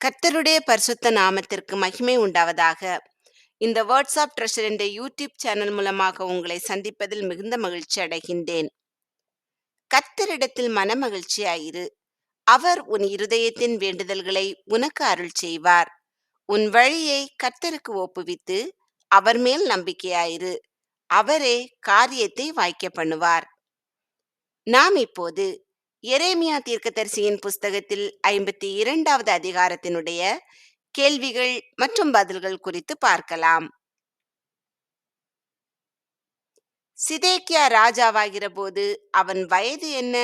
கர்த்தருடைய பரிசுத்த நாமத்திற்கு மகிமை உண்டாவதாக. இந்த வேர்ட்ஸ் ஆஃப் ட்ரெஷர் என்ற யூடியூப் சேனல் மூலமாக உங்களை சந்திப்பதில் மிகுந்த மகிழ்ச்சி அடைகின்றேன். கர்த்தரிடத்தில் மனமகிழ்ச்சியாயிரு. அவர் உன் இருதயத்தின் வேண்டுதல்களை உனக்கு அருள் செய்வார். உன் வழியை கர்த்தருக்கு ஒப்புவித்து அவர் மேல் நம்பிக்கையாயிரு. அவரே காரியத்தை வாய்க்க பண்ணுவார். நாம் இப்போது எரேமியா தீர்க்கதரிசியின் புஸ்தகத்தில் 52வது அதிகாரத்தினுடைய கேள்விகள் மற்றும் பதில்கள் குறித்து பார்க்கலாம். சிதேக்கியா ராஜாவாகிற போது அவன் வயது என்ன?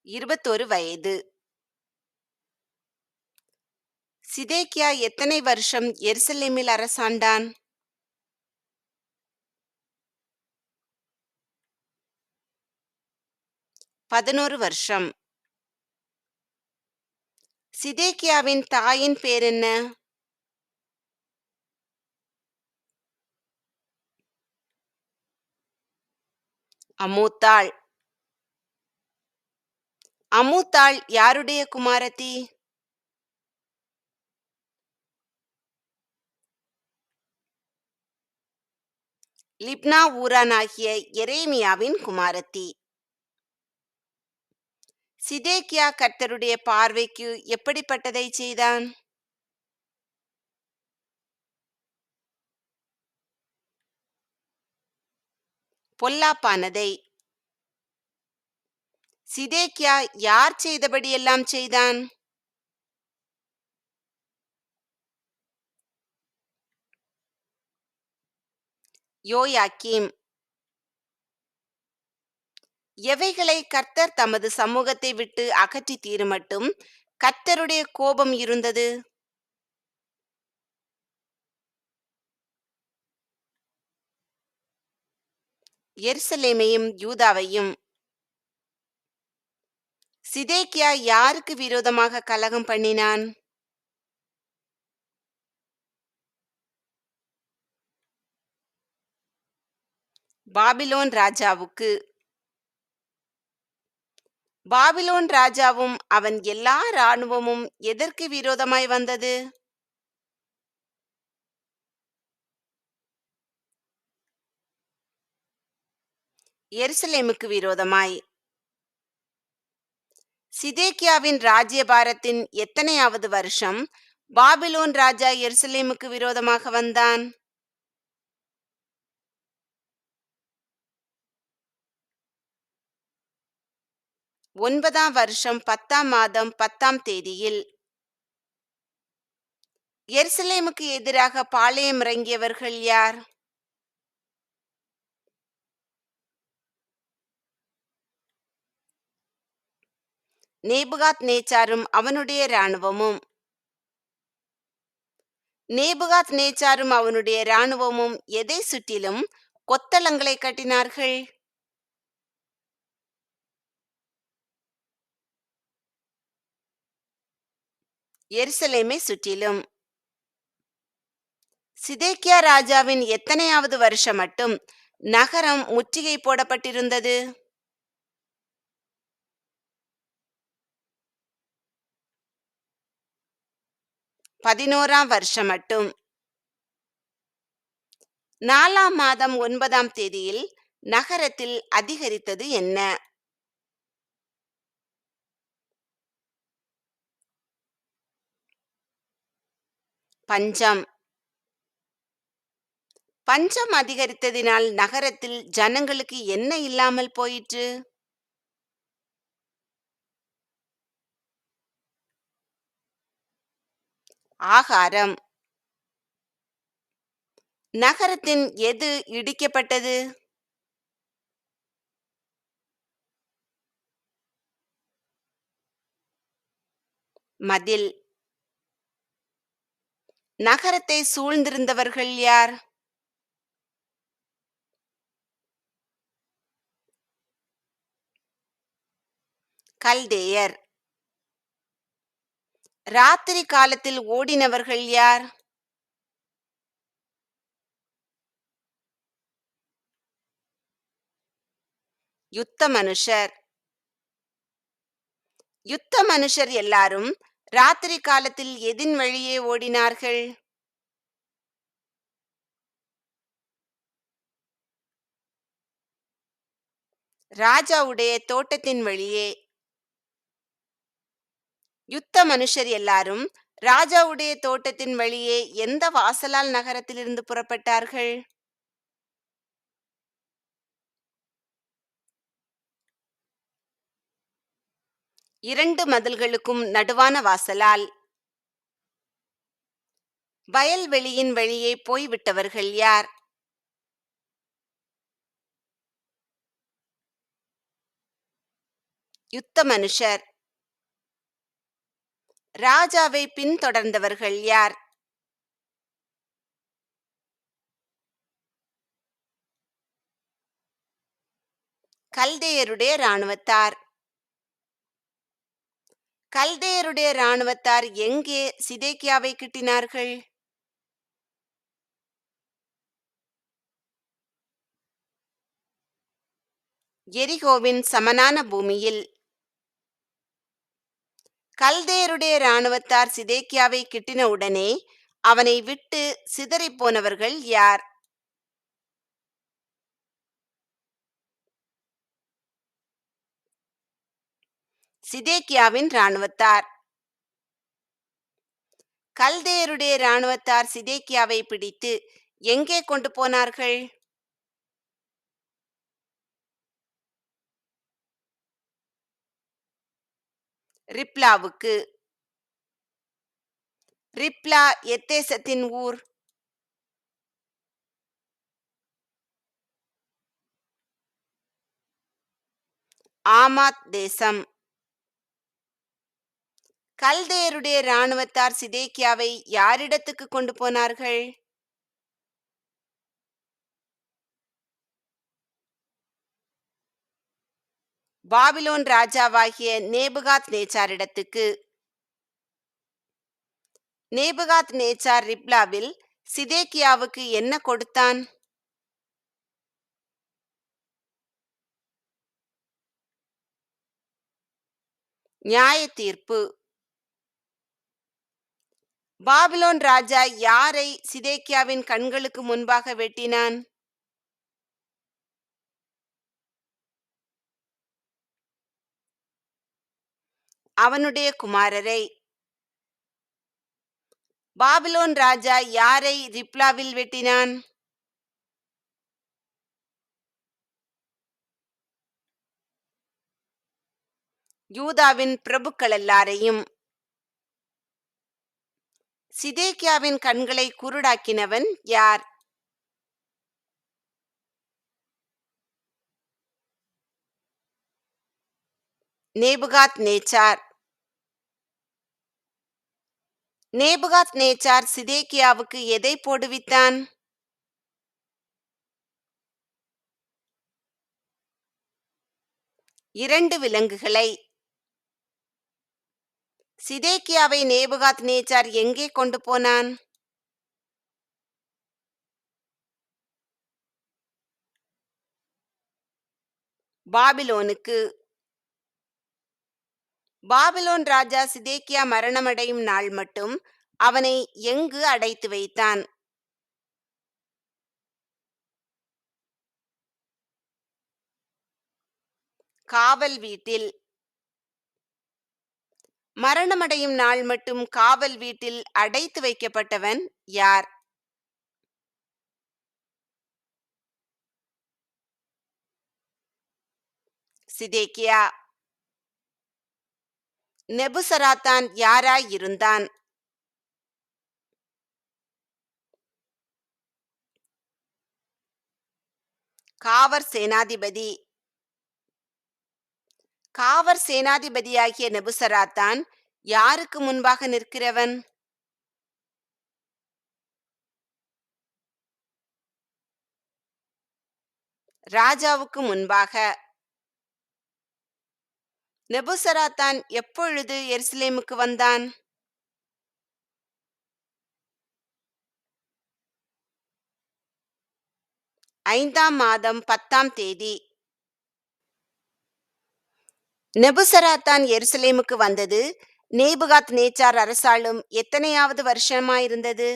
21 வயது. சிதேக்கியா எத்தனை வருஷம் எருசலேமில் அரசாண்டான்? 11 வருஷம். சிதேக்கியாவின் தாயின் பேர் என்ன? அமூத்தாள். அமூத்தாள் யாருடைய குமாரத்தி? லிப்னா ஊரானாகிய எரேமியாவின் குமாரத்தி. சிதேக்கியா கர்த்தருடைய பார்வைக்கு எப்படிப்பட்டதை செய்தான்? பொல்லாப்பானதை. சிதேக்கியா யார் செய்தபடியெல்லாம் செய்தான்? யோயாக்கீம். எவைகளை கர்த்தர் தமது சமூகத்தை விட்டு அகற்றி தீருமட்டும் கர்த்தருடைய கோபம் இருந்தது? எருசலேமையும் யூதாவையும். சிதேக்கியா யாருக்கு விரோதமாக கலகம் பண்ணினான்? பாபிலோன் ராஜாவுக்கு. பாபிலோன் ராஜாவும் அவன் எல்லா இராணுவமும் எதற்கு விரோதமாய் வந்தது? எருசலேமுக்கு விரோதமாய். சிதேக்கியாவின் ராஜ்யபாரத்தின் எத்தனையாவது வருஷம் பாபிலோன் ராஜா எருசலேமுக்கு விரோதமாக வந்தான்? 9ஆம் வருஷம் 10ஆம் மாதம் 10ஆம் தேதியில். எருசலேமுக்கு எதிராக பாளையம் இறங்கியவர்கள் யார்? நேபுகாத் நேச்சாரும் அவனுடைய இராணுவமும். நேபுகாத் நேச்சாரும் அவனுடைய இராணுவமும் எதை சுற்றிலும் கொத்தளங்களை கட்டினார்கள்? எருசலேமை சுற்றிலும். சிதேக்கியா ராஜாவின் எத்தனையாவது வருஷம் மட்டும் நகரம் முற்றுகை போடப்பட்டிருந்தது? 11ஆம் வருஷம் மட்டும். 4ஆம் மாதம் 9ஆம் தேதியில் நகரத்தில் அதிகரித்தது என்ன? பஞ்சம். பஞ்சம் அதிகரித்ததினால் நகரத்தில் ஜனங்களுக்கு என்ன இல்லாமல் போயிற்று? ஆகாரம். நகரத்தின் எது இடிக்கப்பட்டது? மதில். நகரத்தை சூழ்ந்திருந்தவர்கள் யார்? கல்தேயர். ராத்திரி காலத்தில் ஓடினவர்கள் யார்? யுத்த மனுஷர். யுத்த மனுஷர் எல்லாரும் ராத்திரி காலத்தில் எதின் வழியே ஓடினார்கள்? ராஜாவுடைய தோட்டத்தின் வழியே. யுத்த மனுஷர் எல்லாரும் ராஜாவுடைய தோட்டத்தின் வழியே எந்த வாசலால் நகரத்திலிருந்து புறப்பட்டார்கள்? இரண்டு மதில்களுக்கும் நடுவான வாசலால். வயல்வெளியின் வழியே போய்விட்டவர்கள் யார்? யுத்த மனுஷர். ராஜாவை பின்தொடர்ந்தவர்கள் யார்? கல்தேயருடைய இராணுவத்தார். கல்தேயருடைய இராணுவத்தார் எங்கே சிதேக்கியாவை கிட்டினார்கள்? எரிகோவின் சமனான பூமியில். கல்தேயருடைய இராணுவத்தார் சிதேக்கியாவை கிட்டின உடனே அவனை விட்டு சிதறிப் போனவர்கள் யார்? சிதேக்கியாவின் இராணுவத்தார். கல்தேயருடைய இராணுவத்தார் சிதேக்கியாவை பிடித்து எங்கே கொண்டு போனார்கள்? ரிப்லாவுக்கு. ரிப்லா எத்தேசத்தின் ஊர்? ஆமாத் தேசம். கல்தேயருடைய இராணுவத்தார் சிதேக்கியாவை யாரிடத்துக்கு கொண்டு போனார்கள்? பாபிலோன் ராஜாவாகிய நேபுகாத் நேச்சாரிடத்துக்கு. நேபுகாத் நேச்சார் ரிப்லாவில் சிதேக்கியாவுக்கு என்ன கொடுத்தான்? நியாய தீர்ப்பு. பாபிலோன் ராஜா யாரை சிதேக்கியாவின் கண்களுக்கு முன்பாக வெட்டினான்? அவனுடைய குமாரரை. பாபிலோன் ராஜா யாரை ரிப்லாவில் வெட்டினான்? யூதாவின் பிரபுக்கள் எல்லாரையும். சிதேக்கியாவின் கண்களை குருடாக்கினவன் யார்? நேபுகாத் நேச்சார். நேபுகாத் நேச்சார் சிதேக்கியாவுக்கு எதை போடுவித்தான்? இரண்டு விலங்குகளை. சிதேக்கியாவை நேபுகாத் நேச்சார் எங்கே கொண்டு போனான்? பாபிலோனுக்கு. பாபிலோன் ராஜா சிதேக்கியா மரணமடையும் நாள் மட்டும் அவனை எங்கு அடைத்து வைத்தான்? காவல் வீட்டில். மரணமடையும் நாள் மட்டும் காவல் வீட்டில் அடைத்து வைக்கப்பட்டவன் யார்? சிதேக்கியா. நெபுசராத்தான் யாராய் இருந்தான்? காவர் சேனாதிபதி. காவர் சேனாதிபதியாகிய நெபுசராத்தான் யாருக்கு முன்பாக நிற்கிறவன்? ராஜாவுக்கு முன்பாக. நெபுசராத்தான் எப்பொழுது எருசலேமுக்கு வந்தான்? ஐந்தாம் மாதம் 10ஆம் தேதி. நெபுசராத்தான் எருசலேமுக்கு வந்தது நேபுகாத் நேச்சார் அரசாளும் எத்தனையாவது வருஷமாயிருந்தது?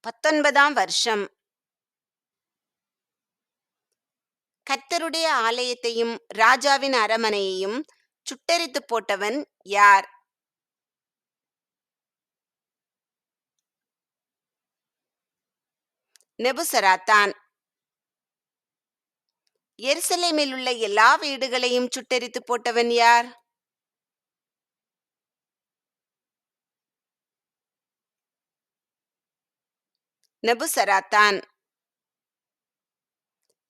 19ஆம் வருஷம். கர்த்தருடைய ஆலயத்தையும் ராஜாவின் அரமனையையும் சுட்டெரித்து போட்டவன் யார்? நெபுசராத்தான். எருசலேமில் உள்ள எல்லா வீடுகளையும் சுட்டெரித்து போட்டவன் யார்? நெபுசராத்தான்.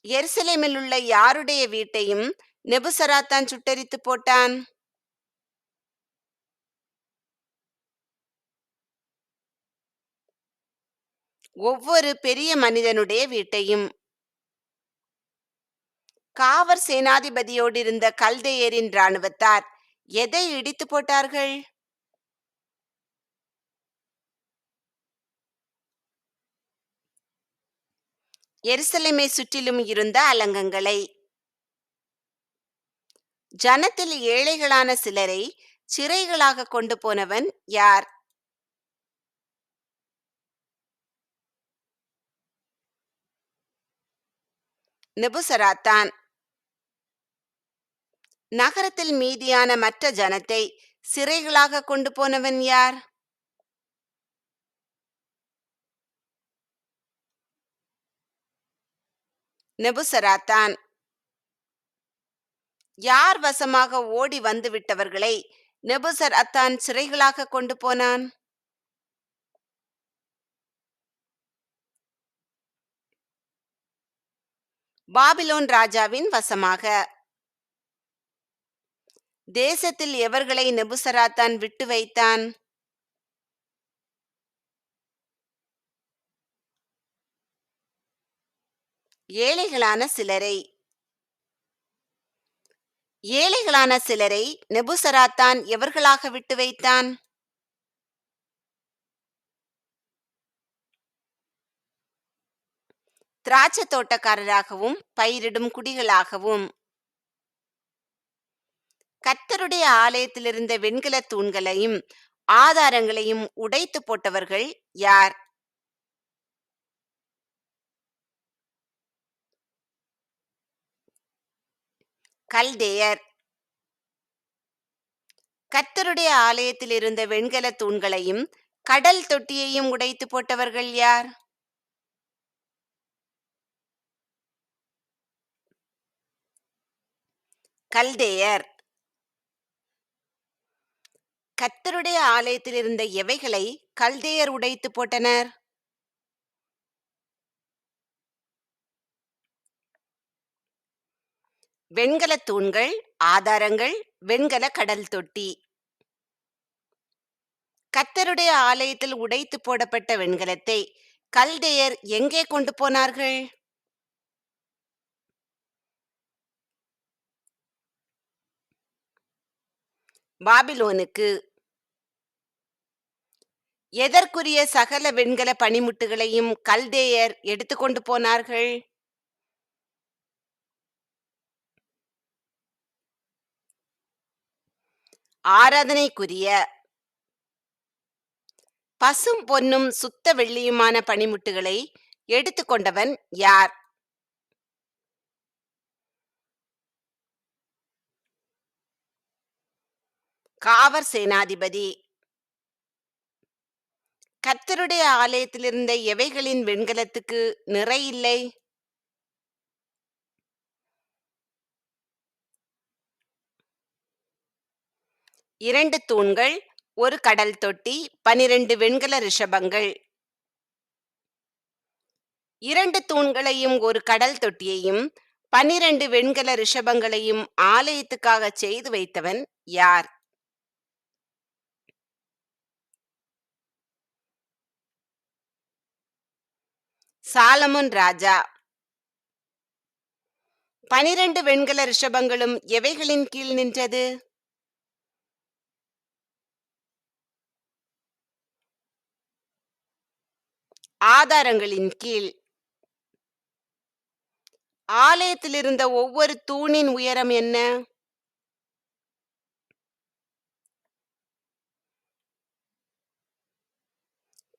எருசலேமில் உள்ள யாருடைய வீட்டையும் நெபுசராத்தான் சுட்டெரித்து போட்டான்? ஒவ்வொரு பெரிய மனிதனுடைய வீட்டையும். காவற் சேனாதிபதியோடு இருந்த கல்தேயரின் இராணுவத்தார் எதை இடித்து போட்டார்கள்? எருசலேமை சுற்றிலும் இருந்த அலங்கங்களை. ஜனத்தில் ஏழைகளான சிலரை சிறைகளாக கொண்டு போனவன் யார்? நெபுசராத்தான். நகரத்தில் மீதியான மற்ற ஜனத்தை சிறைகளாக கொண்டு போனவன் யார்? நெபுசராத்தான். யார் வசமாக ஓடி வந்து விட்டவர்களை நெபுசராத்தான் சிறைகளாக கொண்டு போனான்? பாபிலோன் ராஜாவின் வசமாக. தேசத்தில் எவர்களை நெபுசராத்தான் விட்டு வைத்தான்? ஏழைகளான சிலரை. ஏழைகளான சிலரை நெபுசராத்தான் எவர்களாக விட்டு வைத்தான்? திராட்சை தோட்டக்காரராகவும் பயிரிடும் குடிகளாகவும். கர்த்தருடைய ஆலயத்திலிருந்த வெண்கல தூண்களையும் ஆதாரங்களையும் உடைத்து போட்டவர்கள் யார்? கல்தேயர். கர்த்தருடைய ஆலயத்தில் இருந்த வெண்கல தூண்களையும் கடல் தொட்டியையும் உடைத்து போட்டவர்கள் யார்? கல்தேயர். கர்த்தருடைய ஆலயத்தில் இருந்த எவைகளை கல்தேயர் உடைத்து போட்டனர்? வெண்கல தூண்கள், ஆதாரங்கள், வெண்கல கடல் தொட்டி. கர்த்தருடைய ஆலயத்தில் உடைத்து போடப்பட்ட வெண்கலத்தை கல்தேயர் எங்கே கொண்டு போனார்கள்? பாபிலோனுக்கு. எதற்குரிய சகல வெண்கல பணிமுட்டுகளையும் கல்தேயர் எடுத்துக்கொண்டு போனார்கள்? ஆராதனைக்குரிய. பசும் பொன்னும் சுத்த வெள்ளியுமான பணிமுட்டுகளை எடுத்துக்கொண்டவன் யார்? காவற் சேனாதிபதி. கர்த்தருடைய ஆலயத்திலிருந்த எவைகளின் வெண்கலத்துக்கு நிறை இல்லை? இரண்டு தூண்கள், ஒரு கடல் தொட்டி, 12 வெண்கல ரிஷபங்கள். இரண்டு தூண்களையும் ஒரு கடல் தொட்டியையும் 12 வெண்கல ரிஷபங்களையும் ஆலயத்துக்காக செய்து வைத்தவன் யார்? சாலமோன் ராஜா. 12 வெண்கல ரிஷபங்களும் எவைகளின் கீழ் நின்றது? ஆதாரங்களின் கீழ். ஆலயத்தில் இருந்த ஒவ்வொரு தூணின் உயரம் என்ன?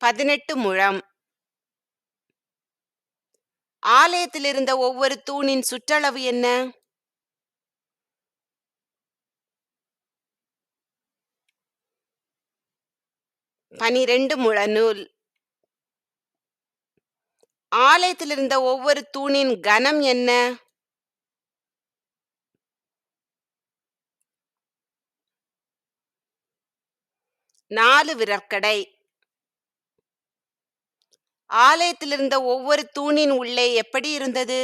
18 முழம். ஆலயத்தில் இருந்த ஒவ்வொரு தூணின் சுற்றளவு என்ன? 12 முழநூல். ஆலயத்தில் இருந்த ஒவ்வொரு தூணின் கனம் என்ன? 4 விரற்கடை. ஆலயத்தில் இருந்த ஒவ்வொரு தூணின் உள்ளே எப்படி இருந்தது?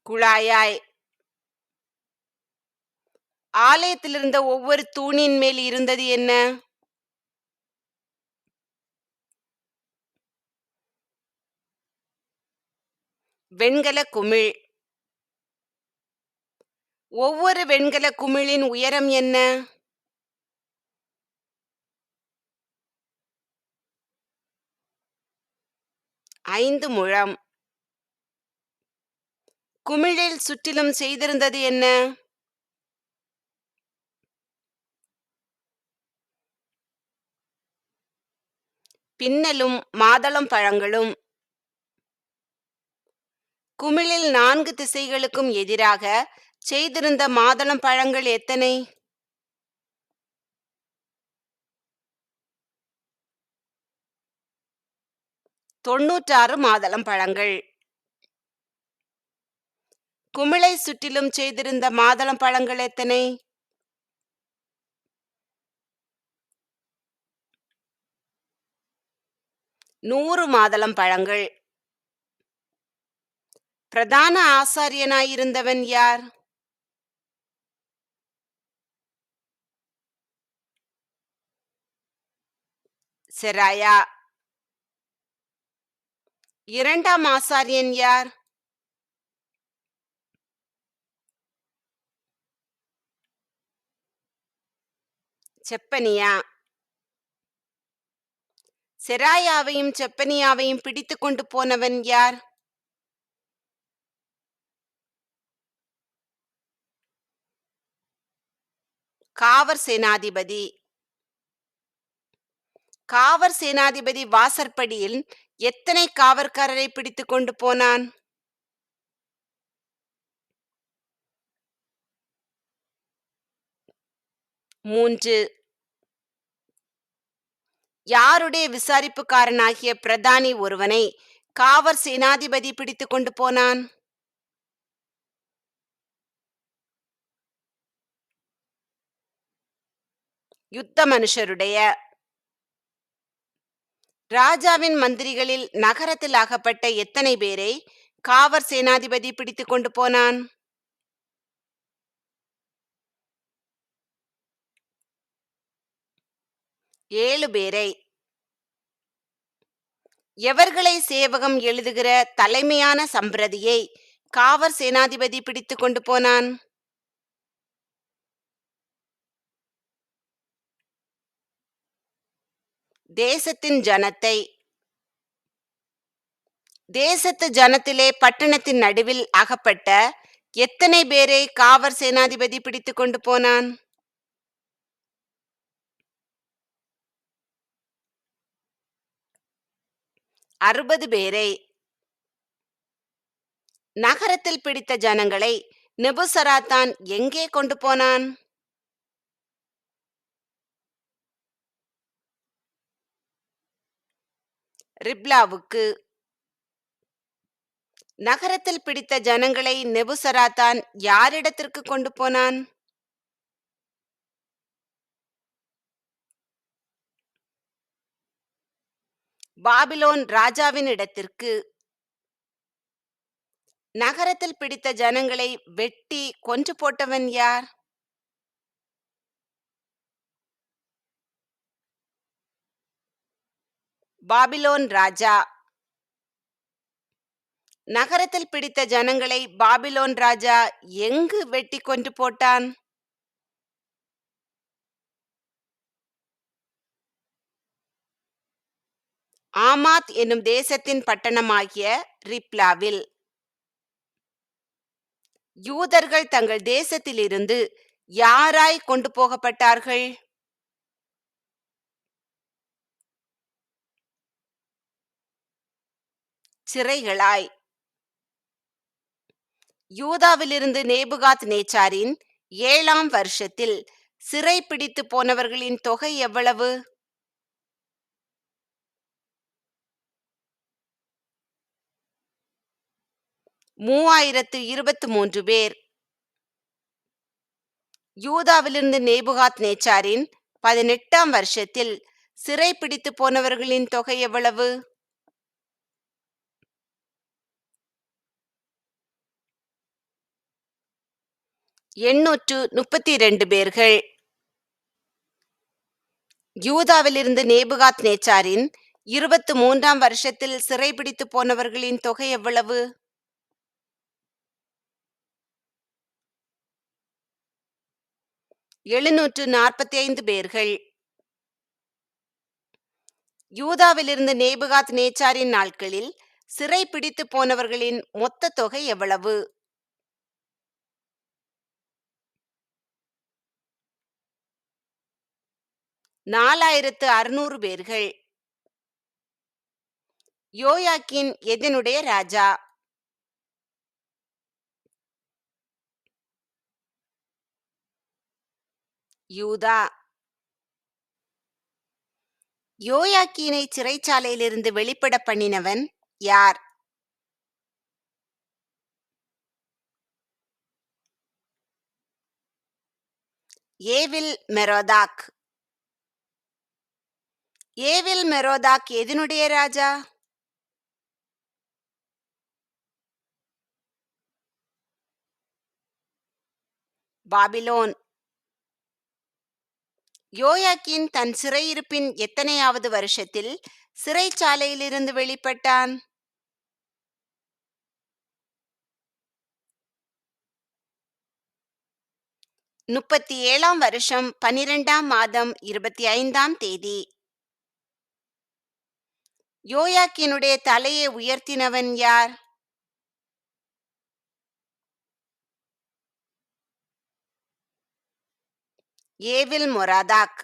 குழாயாய். ஆலயத்தில் இருந்த ஒவ்வொரு தூணின் மேல் இருந்தது என்ன? வெண்கல குமிழ். ஒவ்வொரு வெண்கல குமிழின் உயரம் என்ன? 5 முழம். குமிழில் சுற்றிலும் செய்திருந்தது என்ன? பின்னலும் மாதளம் பழங்களும். குமிழில் 4 திசைகளுக்கும் எதிராக செய்திருந்த மாதளம் பழங்கள் எத்தனை? 96 மாதளம் பழங்கள். குமிழை சுற்றிலும் செய்திருந்த மாதளம் பழங்கள் எத்தனை? 100 மாதளம் பழங்கள். பிரதான ஆசாரியனாயிருந்தவன் யார்? செராயா. இரண்டாம் ஆசாரியன் யார்? செப்பனியா. செராயாவையும் செப்பனியாவையும் பிடித்துக் கொண்டு போனவன் யார்? காவற் சேனாதிபதி. காவற் சேனாதிபதி வாசற்படியில் எத்தனை காவற்காரரை பிடித்துக் கொண்டு போனான்? 3. யாருடைய விசாரிப்புக்காரனாகிய பிரதானி ஒருவனை காவற் சேனாதிபதி பிடித்துக் கொண்டு போனான்? 'யுத்த மனுஷருடைய. ராஜாவின் மந்திரிகளில் நகரத்தில் அகப்பட்ட எத்தனை பேரை காவற் சேனாதிபதி பிடித்துக் கொண்டு போனான்? 7 பேரை. எவர்களை சேவகம் எழுதுகிற தலைமையான சம்பிரதியை காவற் சேனாதிபதி பிடித்துக் கொண்டு போனான்? தேசத்தின் ஜனத்தை. தேசத்து ஜனத்திலே பட்டணத்தின் நடுவில் அகப்பட்ட எத்தனை பேரை காவற் சேனாதிபதி பிடித்துக் கொண்டு போனான்? 60 பேரை. நகரத்தில் பிடித்த ஜனங்களை நெபுசராத்தான் எங்கே கொண்டு போனான்? ரிப்லாவுக்கு. நகரத்தில் பிடித்த ஜனங்களை நெபுசராத்தான் யாரிடத்திற்கு கொண்டு போனான்? பாபிலோன் ராஜாவின் இடத்திற்கு. நகரத்தில் பிடித்த ஜனங்களை வெட்டி கொன்று போட்டவன் யார்? பாபிலோன் ராஜா. நகரத்தில் பிடித்த ஜனங்களை பாபிலோன் ராஜா எங்கு வெட்டி கொன்று போட்டான்? ஆமாத் என்னும் தேசத்தின் பட்டணமாகிய ரிப்லாவில். யூதர்கள் தங்கள் தேசத்திலிருந்து யாராய் கொண்டு போகப்பட்டார்கள்? சிறைகளாய். யூதாவிலிருந்து நேபுகாத் நேச்சாரின் 7ஆம் வருஷத்தில் சிறை பிடித்து போனவர்களின் தொகை எவ்வளவு? 3023 பேர். யூதாவிலிருந்து நேபுகாத் நேச்சாரின் 18ஆம் வருஷத்தில் சிறை பிடித்து போனவர்களின் தொகை எவ்வளவு? 832 பேர்கள். யூதாவிலிருந்து நேபுகாத் நேச்சாரின் 23ஆம் வருஷத்தில் சிறைபிடித்து போனவர்களின் தொகை எவ்வளவு? 745 பேர்கள். யூதாவிலிருந்து நேபுகாத் நேச்சாரின் நாட்களில் சிறை பிடித்து போனவர்களின் மொத்த தொகை எவ்வளவு? 4600 பேர்கள். யோயாக்கீன் எதனுடைய ராஜா? யூதா. யோயாக்கீனை சிறைச்சாலையிலிருந்து வெளிப்பட பண்ணினவன் யார்? ஏவில் மெரோதாக். ஏவில் மெரோதாக் எதனுடைய ராஜா? பாபிலோன். யோயாக்கீன் தன் சிறையிருப்பின் எத்தனையாவது வருஷத்தில் சிறைச்சாலையிலிருந்து வெளிப்பட்டான்? 37ஆம் வருஷம் 12ஆம் மாதம் 25ஆம் தேதி. யோயாக்கீனுடைய தலையை உயர்த்தினவன் யார்? ஏவில் மொராதாக்.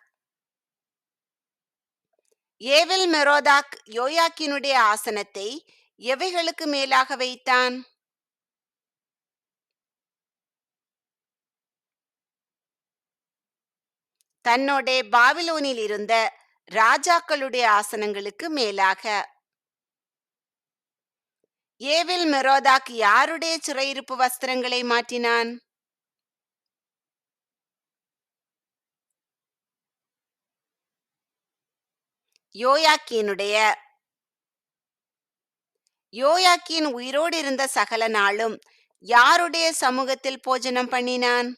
ஏவில் மெரோதாக் யோயாக்கீனுடைய ஆசனத்தை எவைகளுக்கு மேலாக வைத்தான்? தன்னோட பாபிலோனில் இருந்த ராஜாக்களுடைய ஆசனங்களுக்கு மேலாக. ஏவில் மெரோதாக் யாருடைய சிறையிருப்பு வஸ்திரங்களை மாற்றினான்? யோயாக்கீனுடைய. யோயாக்கீன் உயிரோடு இருந்த சகல நாளும் யாருடைய சமூகத்தில் போஜனம் பண்ணினான்?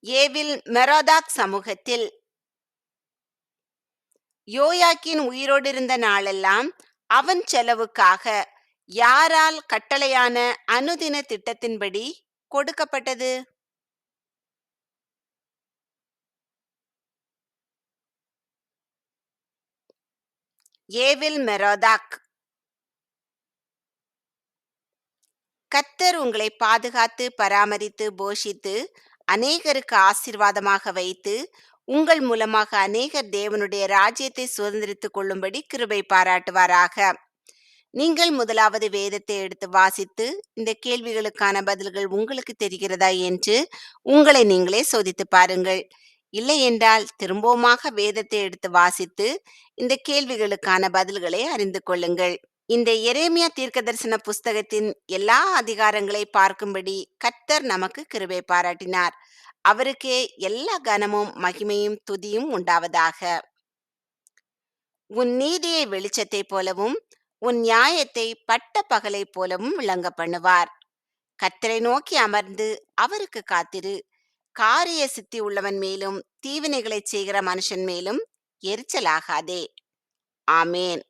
ஏவில் மெரோதாக் சமூகத்தில். யோயாக்கீன் உயிரோடு இருந்த நாளெல்லாம் அவன் செலவுக்காக யாரால் கட்டளையான அனுதின திட்டத்தின்படி கொடுக்கப்பட்டது? ஏவில் மெரோதாக். கர்த்தர் உங்களை பாதுகாத்து பராமரித்து போஷித்து அநேகருக்கு ஆசீர்வாதமாக வைத்து உங்கள் மூலமாக அநேகர் தேவனுடைய ராஜ்யத்தை சுதந்திரித்துக் கொள்ளும்படி கிருபை பாராட்டுவாராக. நீங்கள் முதலாவது வேதத்தை எடுத்து வாசித்து இந்த கேள்விகளுக்கான பதில்கள் உங்களுக்கு தெரிகிறதா என்று உங்களை நீங்களே சோதித்து பாருங்கள். இல்லை என்றால் திரும்பவுமாக வேதத்தை எடுத்து வாசித்து இந்த கேள்விகளுக்கான பதில்களை அறிந்து கொள்ளுங்கள். இந்த எரேமியா தீர்க்கதரிசன புஸ்தகத்தின் எல்லா அதிகாரங்களை பார்க்கும்படி கர்த்தர் நமக்கு கிருபை பாராட்டினார். அவருக்கே எல்லா கனமும் மகிமையும் துதியும் உண்டாவதாக. உன் நீதியை வெளிச்சத்தைப் போலவும் உன் நியாயத்தை பட்ட பகலைப் போலவும் விளங்க பண்ணுவார். கர்த்தரை நோக்கி அமர்ந்து அவருக்கு காத்திரு. காரிய சித்தி உள்ளவன் மேலும் தீவினைகளை செய்கிற மனுஷன் மேலும் எரிச்சலாகாதே. ஆமேன்.